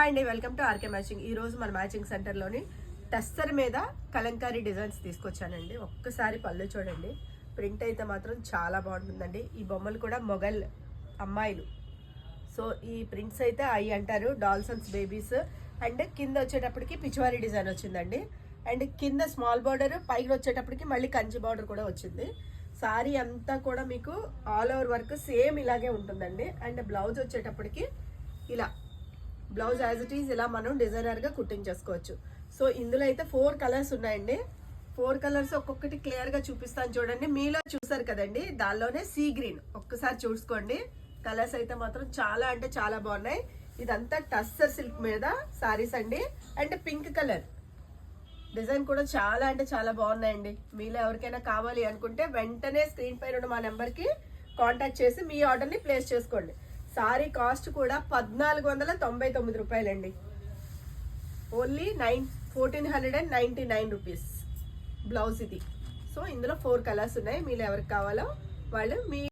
Hi అండి, welcome to RK matching. ఈ రోజు మన మ్యాచింగ్ సెంటర్లోని టస్సర్ మీద కలంకారీ డిజైన్స్ తీసుకొచ్చానండి. ఒక్కసారి పళ్ళు చూడండి, ప్రింట్ అయితే మాత్రం చాలా బాగుంటుందండి. ఈ బొమ్మలు కూడా మొఘల్ అమ్మాయిలు. సో ఈ ప్రింట్స్ అయితే అవి అంటారు డాల్సన్స్ బేబీస్. అండ్ కింద వచ్చేటప్పటికి పిచ్చివారి డిజైన్ వచ్చిందండి. అండ్ కింద స్మాల్ బార్డర్, పైకి వచ్చేటప్పటికి మళ్ళీ కంచి బార్డర్ కూడా వచ్చింది. సారీ అంతా కూడా మీకు ఆల్ ఓవర్ వర్క్ సేమ్ ఇలాగే ఉంటుందండి. అండ్ బ్లౌజ్ వచ్చేటప్పటికి ఇలా బ్లౌజ్ యాజ్ ఇట్ ఈజ్ ఇలా మనం డిజైనర్గా కుట్టించేసుకోవచ్చు. సో ఇందులో అయితే 4 కలర్స్ ఉన్నాయండి. 4 కలర్స్ ఒక్కొక్కటి క్లియర్గా చూపిస్తాను చూడండి. మీలో చూసారు కదండి, దానిలోనే సీ గ్రీన్ ఒక్కసారి చూసుకోండి. కలర్స్ అయితే మాత్రం చాలా అంటే చాలా బాగున్నాయి. ఇదంతా టస్సర్ సిల్క్ మీద సారీస్ అండి. అండ్ పింక్ కలర్ డిజైన్ కూడా చాలా అంటే చాలా బాగున్నాయండి. మీలో ఎవరికైనా కావాలి అనుకుంటే వెంటనే స్క్రీన్ పైన ఉన్న మా నెంబర్కి కాంటాక్ట్ చేసి మీ ఆర్డర్ని ప్లేస్ చేసుకోండి. సారీ కాస్ట్ కూడా 1499 రూపాయలండి. ఓన్లీ 1499 రూపీస్ బ్లౌజ్ ఇది. సో ఇందులో 4 కలర్స్ ఉన్నాయి. మీరు ఎవరికి కావాలో వాళ్ళు మీ